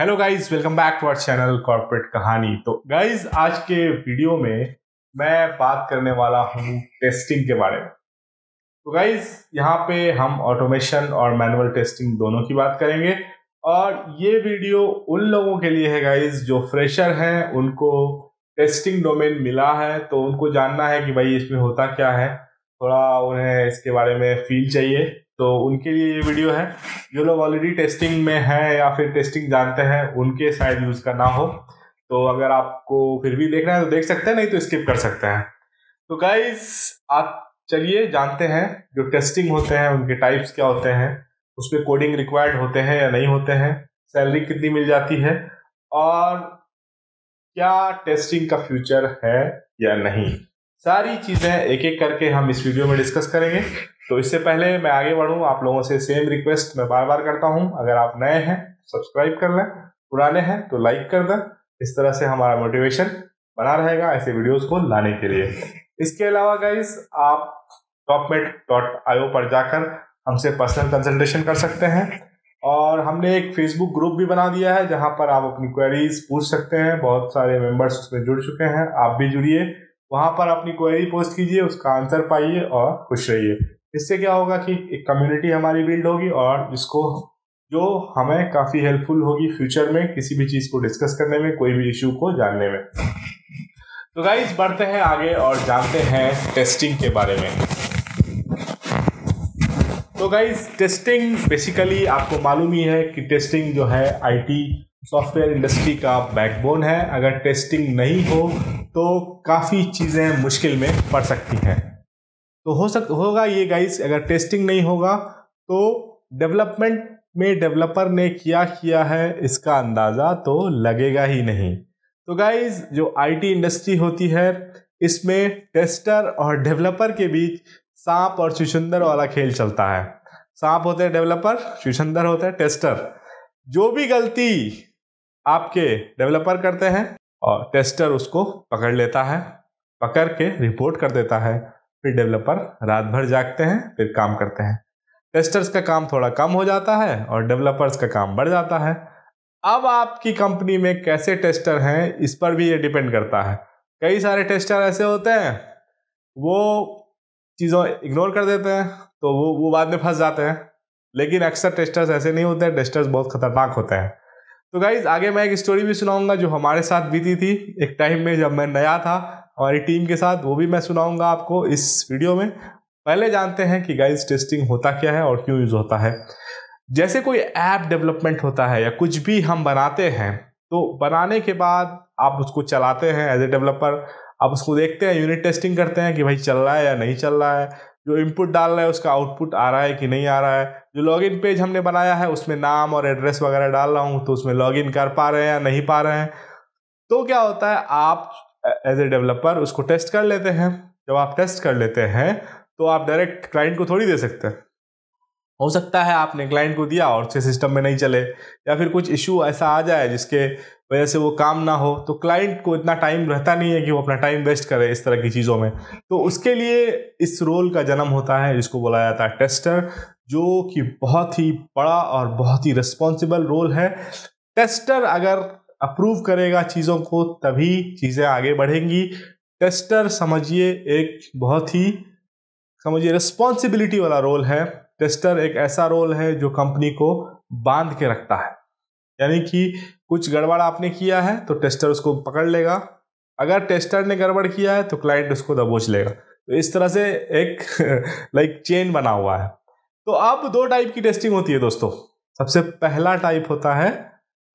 Hello guys, welcome back to our channel Corporate Kahani. तो guys, आज के वीडियो में मैं बात करने वाला हूँ टेस्टिंग के बारे में। तो गाइस, यहाँ पे हम ऑटोमेशन और मैनुअल टेस्टिंग दोनों की बात करेंगे और ये वीडियो उन लोगों के लिए है गाइस जो फ्रेशर हैं, उनको टेस्टिंग डोमेन मिला है तो उनको जानना है कि भाई इसमें होता क्या है, थोड़ा उन्हें इसके बारे में फील चाहिए, तो उनके लिए ये वीडियो है। जो लोग ऑलरेडी टेस्टिंग में हैं या फिर टेस्टिंग जानते हैं उनके शायद यूज़ करना हो, तो अगर आपको फिर भी देखना है तो देख सकते हैं, नहीं तो स्किप कर सकते हैं। तो गाइस, आप चलिए जानते हैं जो टेस्टिंग होते हैं उनके टाइप्स क्या होते हैं, उसमें कोडिंग रिक्वायर्ड होते हैं या नहीं होते हैं, सैलरी कितनी मिल जाती है और क्या टेस्टिंग का फ्यूचर है या नहीं। सारी चीज़ें एक एक करके हम इस वीडियो में डिस्कस करेंगे। तो इससे पहले मैं आगे बढ़ूं, आप लोगों से सेम रिक्वेस्ट मैं बार बार करता हूं, अगर आप नए हैं सब्सक्राइब कर लें, पुराने हैं तो लाइक कर दें। इस तरह से हमारा मोटिवेशन बना रहेगा ऐसे वीडियोस को लाने के लिए। इसके अलावा गाइस, आप topmed.io पर जाकर हमसे पर्सनल कंसल्टेशन कर सकते हैं और हमने एक फेसबुक ग्रुप भी बना दिया है जहां पर आप अपनी क्वेरीज पूछ सकते हैं। बहुत सारे मेंबर्स उसमें जुड़ चुके हैं, आप भी जुड़िए, वहां पर अपनी क्वेरी पोस्ट कीजिए, उसका आंसर पाइए और खुश रहिए। इससे क्या होगा कि एक कम्युनिटी हमारी बिल्ड होगी और जो हमें काफ़ी हेल्पफुल होगी फ्यूचर में किसी भी चीज़ को डिस्कस करने में, कोई भी इशू को जानने में। तो गाइस, बढ़ते हैं आगे और जानते हैं टेस्टिंग के बारे में। तो गाइस, टेस्टिंग बेसिकली आपको मालूम ही है कि टेस्टिंग जो है आईटी सॉफ्टवेयर इंडस्ट्री का बैकबोन है। अगर टेस्टिंग नहीं हो तो काफ़ी चीज़ें मुश्किल में पड़ सकती हैं। तो होगा ये गाइस, अगर टेस्टिंग नहीं होगा तो डेवलपमेंट में डेवलपर ने क्या किया है इसका अंदाज़ा तो लगेगा ही नहीं। तो गाइस, जो आईटी इंडस्ट्री होती है इसमें टेस्टर और डेवलपर के बीच सांप और चुछुंदर वाला खेल चलता है। सांप होते हैं डेवलपर, चुछुंदर होते हैं टेस्टर। जो भी गलती आपके डेवलपर करते हैं और टेस्टर उसको पकड़ लेता है, पकड़ के रिपोर्ट कर देता है। फिर डेवलपर रात भर जागते हैं, फिर काम करते हैं। टेस्टर्स का काम थोड़ा कम हो जाता है और डेवलपर्स का काम बढ़ जाता है। अब आपकी कंपनी में कैसे टेस्टर हैं इस पर भी ये डिपेंड करता है। कई सारे टेस्टर ऐसे होते हैं वो चीज़ों इग्नोर कर देते हैं तो वो बाद में फंस जाते हैं, लेकिन अक्सर टेस्टर्स ऐसे नहीं होते हैं। टेस्टर्स बहुत खतरनाक होते हैं। तो गाइज, आगे मैं एक स्टोरी भी सुनाऊंगा जो हमारे साथ बीती थी एक टाइम में जब मैं नया था हमारी टीम के साथ, वो भी मैं सुनाऊंगा आपको इस वीडियो में। पहले जानते हैं कि गाइज टेस्टिंग होता क्या है और क्यों यूज़ होता है। जैसे कोई ऐप डेवलपमेंट होता है या कुछ भी हम बनाते हैं, तो बनाने के बाद आप उसको चलाते हैं एज ए डेवलपर, आप उसको देखते हैं, यूनिट टेस्टिंग करते हैं कि भाई चल रहा है या नहीं चल रहा है, जो इनपुट डाल रहा है उसका आउटपुट आ रहा है कि नहीं आ रहा है, जो लॉगिन पेज हमने बनाया है उसमें नाम और एड्रेस वगैरह डाल रहा हूँ तो उसमें लॉगिन कर पा रहे हैं या नहीं पा रहे हैं। तो क्या होता है, आप एज ए डेवलपर उसको टेस्ट कर लेते हैं। जब आप टेस्ट कर लेते हैं तो आप डायरेक्ट क्लाइंट को थोड़ी दे सकते हैं। हो सकता है आपने क्लाइंट को दिया और उसके सिस्टम में नहीं चले या फिर कुछ इशू ऐसा आ जाए जिसके वजह से वो काम ना हो, तो क्लाइंट को इतना टाइम रहता नहीं है कि वो अपना टाइम वेस्ट करे इस तरह की चीज़ों में। तो उसके लिए इस रोल का जन्म होता है जिसको बोला जाता है टेस्टर, जो कि बहुत ही बड़ा और बहुत ही रिस्पॉन्सिबल रोल है। टेस्टर अगर अप्रूव करेगा चीज़ों को तभी चीज़ें आगे बढ़ेंगी। टेस्टर समझिए रिस्पॉन्सिबिलिटी वाला रोल है। टेस्टर एक ऐसा रोल है जो कंपनी को बांध के रखता है, यानी कि कुछ गड़बड़ आपने किया है तो टेस्टर उसको पकड़ लेगा, अगर टेस्टर ने गड़बड़ किया है तो क्लाइंट उसको दबोच लेगा। तो इस तरह से एक चेन बना हुआ है। तो अब दो टाइप की टेस्टिंग होती है दोस्तों। सबसे पहला टाइप होता है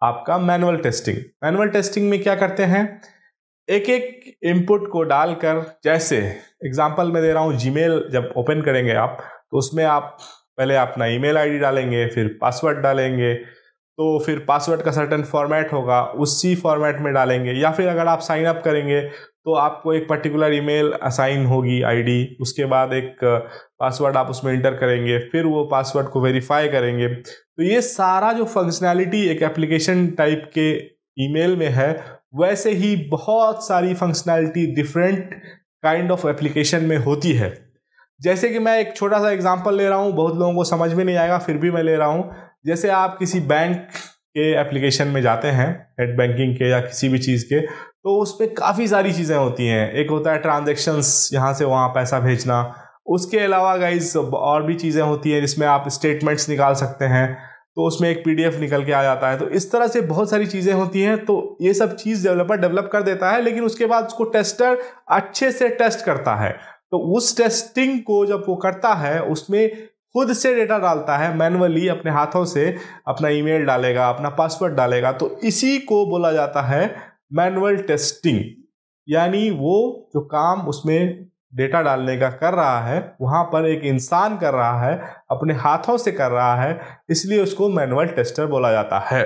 आपका मैनुअल टेस्टिंग। मैनुअल टेस्टिंग में क्या करते हैं, एक एक इनपुट को डालकर, जैसे एग्जांपल मैं दे रहा हूँ, जीमेल जब ओपन करेंगे आप तो उसमें आप पहले अपना ईमेल आईडी डालेंगे, फिर पासवर्ड डालेंगे, तो फिर पासवर्ड का सर्टेन फॉर्मेट होगा, उसी फॉर्मेट में डालेंगे। या फिर अगर आप साइन अप करेंगे तो आपको एक पर्टिकुलर ईमेल असाइन होगी आईडी, उसके बाद एक पासवर्ड आप उसमें इंटर करेंगे, फिर वो पासवर्ड को वेरीफाई करेंगे। तो ये सारा जो फंक्शनैलिटी एक एप्लीकेशन टाइप के ईमेल में है, वैसे ही बहुत सारी functionality different kind of application में होती है। जैसे कि मैं एक छोटा सा एग्जांपल ले रहा हूँ, बहुत लोगों को समझ में नहीं आएगा फिर भी मैं ले रहा हूँ। जैसे आप किसी बैंक के एप्लीकेशन में जाते हैं, नेट बैंकिंग के या किसी भी चीज़ के, तो उसमें काफ़ी सारी चीज़ें होती हैं। एक होता है ट्रांजैक्शंस, यहाँ से वहाँ पैसा भेजना। उसके अलावा गाइस और भी चीज़ें होती हैं जिसमें आप स्टेटमेंट्स निकाल सकते हैं, तो उसमें एक PDF निकल के आ जाता है। तो इस तरह से बहुत सारी चीज़ें होती हैं। तो ये सब चीज़ डेवलपर डेवलप कर देता है, लेकिन उसके बाद उसको टेस्टर अच्छे से टेस्ट करता है। तो उस टेस्टिंग को जब वो करता है, उसमें खुद से डेटा डालता है मैन्युअली, अपने हाथों से अपना ईमेल डालेगा, अपना पासवर्ड डालेगा। तो इसी को बोला जाता है मैनुअल टेस्टिंग। यानी वो जो काम उसमें डेटा डालने का कर रहा है, वहाँ पर एक इंसान कर रहा है, अपने हाथों से कर रहा है, इसलिए उसको मैनुअल टेस्टर बोला जाता है।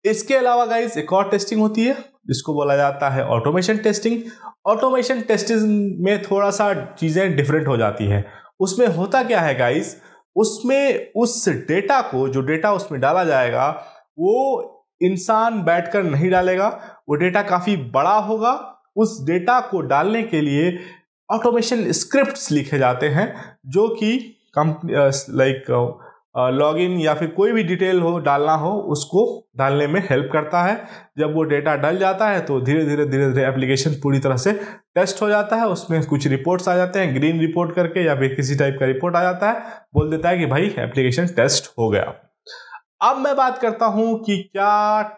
इसके अलावा गाइस एक और टेस्टिंग होती है जिसको बोला जाता है ऑटोमेशन टेस्टिंग। ऑटोमेशन टेस्टिंग में थोड़ा सा चीज़ें डिफरेंट हो जाती हैं। उसमें होता क्या है गाइस, उसमें उस डेटा को, जो डेटा उसमें डाला जाएगा, वो इंसान बैठकर नहीं डालेगा। वो डेटा काफ़ी बड़ा होगा। उस डेटा को डालने के लिए ऑटोमेशन स्क्रिप्ट्स लिखे जाते हैं, जो कि लॉगिन या फिर कोई भी डिटेल हो डालना हो, उसको डालने में हेल्प करता है। जब वो डेटा डल जाता है तो धीरे धीरे एप्लीकेशन पूरी तरह से टेस्ट हो जाता है। उसमें कुछ रिपोर्ट्स आ जाते हैं, ग्रीन रिपोर्ट करके या फिर किसी टाइप का रिपोर्ट आ जाता है, बोल देता है कि भाई एप्लीकेशन टेस्ट हो गया। अब मैं बात करता हूं कि क्या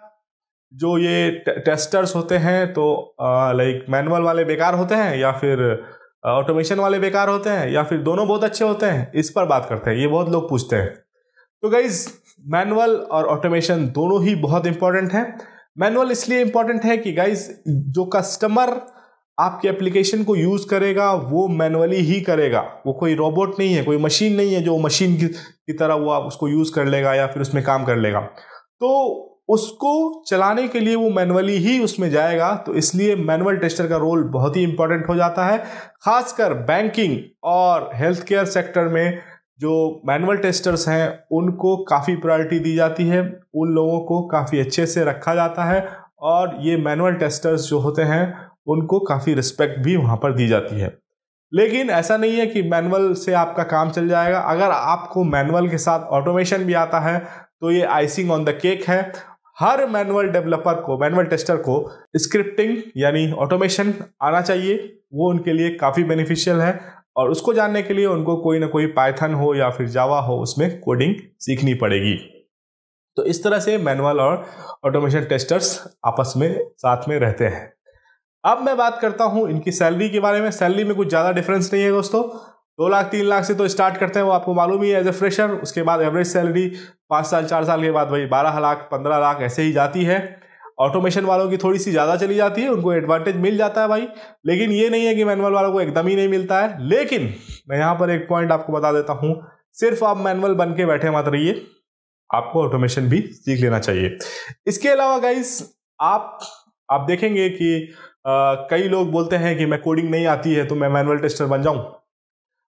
जो ये टेस्टर्स होते हैं, तो मैनुअल वाले बेकार होते हैं या फिर ऑटोमेशन वाले बेकार होते हैं, या फिर दोनों बहुत अच्छे होते हैं? इस पर बात करते हैं, ये बहुत लोग पूछते हैं। तो गाइज मैनुअल और ऑटोमेशन दोनों ही बहुत इंपॉर्टेंट हैं। मैनुअल इसलिए इंपॉर्टेंट है कि गाइज जो कस्टमर आपके एप्लीकेशन को यूज करेगा वो मैनुअली ही करेगा। वो कोई रोबोट नहीं है, कोई मशीन नहीं है जो मशीन की तरह वो आप उसको यूज कर लेगा या फिर उसमें काम कर लेगा। तो उसको चलाने के लिए वो मैनुअली ही उसमें जाएगा। तो इसलिए मैनुअल टेस्टर का रोल बहुत ही इंपॉर्टेंट हो जाता है। खासकर बैंकिंग और हेल्थ केयर सेक्टर में जो मैनुअल टेस्टर्स हैं उनको काफ़ी प्रायोरिटी दी जाती है, उन लोगों को काफ़ी अच्छे से रखा जाता है, और ये मैनुअल टेस्टर्स जो होते हैं उनको काफ़ी रिस्पेक्ट भी वहाँ पर दी जाती है। लेकिन ऐसा नहीं है कि मैनुअल से आपका काम चल जाएगा। अगर आपको मैनुअल के साथ ऑटोमेशन भी आता है तो ये आइसिंग ऑन द केक है। हर मैनुअल डेवलपर को, मैनुअल टेस्टर को स्क्रिप्टिंग यानी ऑटोमेशन आना चाहिए। वो उनके लिए काफ़ी बेनिफिशियल है, और उसको जानने के लिए उनको कोई ना कोई पाइथन हो या फिर जावा हो, उसमें कोडिंग सीखनी पड़ेगी। तो इस तरह से मैनुअल और ऑटोमेशन टेस्टर्स आपस में साथ में रहते हैं। अब मैं बात करता हूं इनकी सैलरी के बारे में। सैलरी में कुछ ज़्यादा डिफरेंस नहीं है दोस्तों। 2 लाख 3 लाख से तो स्टार्ट करते हैं, वो आपको मालूम ही है एज ए फ्रेशर। उसके बाद एवरेज सैलरी 5 साल 4 साल के बाद वही 12 लाख 15 लाख ऐसे ही जाती है। ऑटोमेशन वालों की थोड़ी सी ज़्यादा चली जाती है, उनको एडवांटेज मिल जाता है भाई। लेकिन ये नहीं है कि मैनुअल वालों को एकदम ही नहीं मिलता है। लेकिन मैं यहाँ पर एक पॉइंट आपको बता देता हूँ, सिर्फ आप मैनुअल बन के बैठे मत रहिए, आपको ऑटोमेशन भी सीख लेना चाहिए। इसके अलावा गाइस आप देखेंगे कि कई लोग बोलते हैं कि मैं कोडिंग नहीं आती है तो मैं मैनुअल टेस्टर बन जाऊं।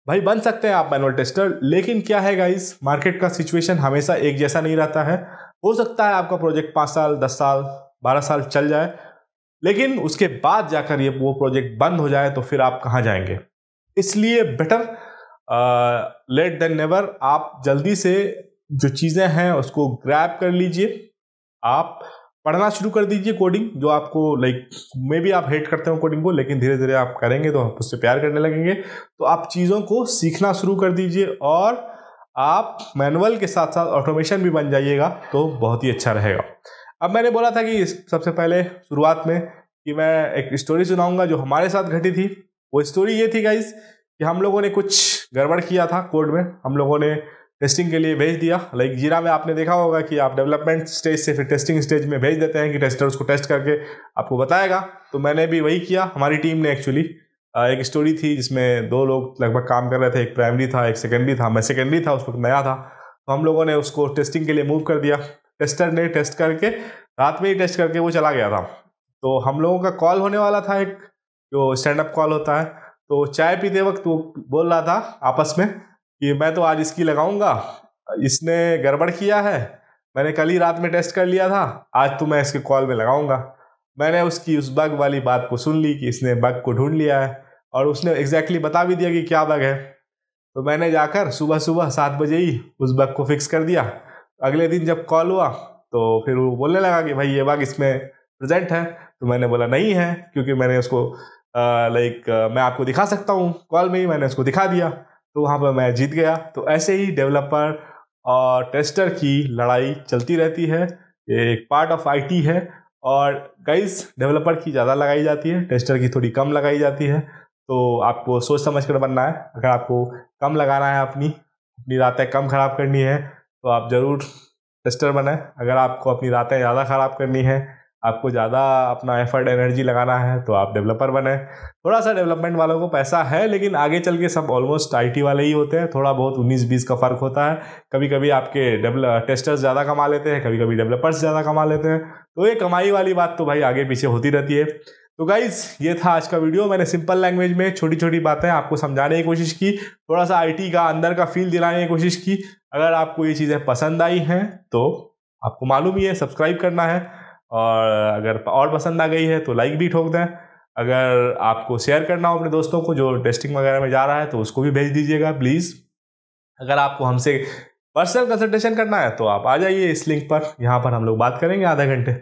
भाई बन सकते हैं आप मैनुअल टेस्टर, लेकिन क्या है गाइस, मार्केट का सिचुएशन हमेशा एक जैसा नहीं रहता है। हो सकता है आपका प्रोजेक्ट 5 साल 10 साल 12 साल चल जाए, लेकिन उसके बाद जाकर ये वो प्रोजेक्ट बंद हो जाए तो फिर आप कहाँ जाएंगे। इसलिए बेटर लेट देन नेवर। आप जल्दी से जो चीज़ें हैं उसको ग्रैब कर लीजिए, आप पढ़ना शुरू कर दीजिए कोडिंग, जो आपको मे बी आप हेट करते हो कोडिंग को, लेकिन धीरे धीरे आप करेंगे तो आप उससे प्यार करने लगेंगे। तो आप चीज़ों को सीखना शुरू कर दीजिए, और आप मैनुअल के साथ साथ ऑटोमेशन भी बन जाइएगा तो बहुत ही अच्छा रहेगा। अब मैंने बोला था कि सबसे पहले शुरुआत में कि मैं एक स्टोरी सुनाऊंगा जो हमारे साथ घटी थी। वो स्टोरी ये थी गाइज कि हम लोगों ने कुछ गड़बड़ किया था कोड में। हम लोगों ने टेस्टिंग के लिए भेज दिया। जीरा में आपने देखा होगा कि आप डेवलपमेंट स्टेज से फिर टेस्टिंग स्टेज में भेज देते हैं कि टेस्टर उसको टेस्ट करके आपको बताएगा। तो मैंने भी वही किया। हमारी टीम ने एक्चुअली एक स्टोरी थी जिसमें 2 लोग लगभग काम कर रहे थे, एक प्राइमरी था एक सेकेंडरी था। मैं सेकेंडरी था, उस वक्त नया था। तो हम लोगों ने उसको टेस्टिंग के लिए मूव कर दिया। टेस्टर ने टेस्ट करके रात में ही टेस्ट करके वो चला गया था। तो हम लोगों का कॉल होने वाला था, एक जो स्टैंडअप कॉल होता है। तो चाय पीते वक्त वो बोल रहा था आपस में कि मैं तो आज इसकी लगाऊंगा, इसने गड़बड़ किया है, मैंने कल ही रात में टेस्ट कर लिया था, आज तो मैं इसके कॉल में लगाऊंगा। मैंने उसकी उस बग वाली बात को सुन ली कि इसने बग को ढूंढ लिया है, और उसने एग्जैक्टली बता भी दिया कि क्या बग है। तो मैंने जाकर सुबह सुबह 7 बजे ही उस बग को फिक्स कर दिया। अगले दिन जब कॉल हुआ तो फिर वो बोलने लगा कि भाई ये बग इसमें प्रेजेंट है। तो मैंने बोला नहीं है, क्योंकि मैंने उसको मैं आपको दिखा सकता हूँ कॉल में ही, मैंने उसको दिखा दिया, तो वहाँ पर मैं जीत गया। तो ऐसे ही डेवलपर और टेस्टर की लड़ाई चलती रहती है, ये एक पार्ट ऑफ आईटी है। और गाइस डेवलपर की ज़्यादा लगाई जाती है, टेस्टर की थोड़ी कम लगाई जाती है। तो आपको सोच समझ कर बनना है। अगर आपको कम लगाना है, अपनी रातें कम ख़राब करनी है, तो आप ज़रूर टेस्टर बने। अगर आपको अपनी रातें ज़्यादा ख़राब करनी है, आपको ज़्यादा अपना एफर्ट एनर्जी लगाना है, तो आप डेवलपर बने। थोड़ा सा डेवलपमेंट वालों को पैसा है, लेकिन आगे चल के सब ऑलमोस्ट आईटी वाले ही होते हैं। थोड़ा बहुत 19-20 का फ़र्क होता है। कभी कभी आपके टेस्टर्स ज़्यादा कमा लेते हैं, कभी कभी डेवलपर्स ज़्यादा कमा लेते हैं। तो ये कमाई वाली बात तो भाई आगे पीछे होती रहती है। तो गाइज ये था आज का वीडियो। मैंने सिंपल लैंग्वेज में छोटी छोटी बातें आपको समझाने की कोशिश की, थोड़ा सा आईटी का अंदर का फील दिलाने की कोशिश की। अगर आपको ये चीज़ें पसंद आई हैं तो आपको मालूम ही है, सब्सक्राइब करना है, और अगर और पसंद आ गई है तो लाइक भी ठोक दें। अगर आपको शेयर करना हो अपने दोस्तों को जो टेस्टिंग वगैरह में जा रहा है, तो उसको भी भेज दीजिएगा प्लीज़। अगर आपको हमसे पर्सनल कंसल्टेशन करना है तो आप आ जाइए इस लिंक पर, यहाँ पर हम लोग बात करेंगे आधे घंटे।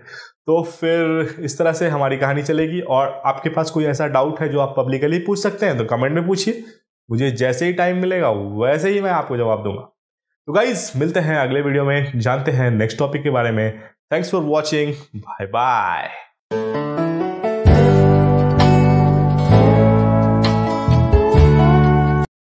तो फिर इस तरह से हमारी कहानी चलेगी। और आपके पास कोई ऐसा डाउट है जो आप पब्लिकली पूछ सकते हैं, तो कमेंट में पूछिए, मुझे जैसे ही टाइम मिलेगा वैसे ही मैं आपको जवाब दूंगा। तो गाइज मिलते हैं अगले वीडियो में, जानते हैं नेक्स्ट टॉपिक के बारे में। Thanks for watching, bye bye.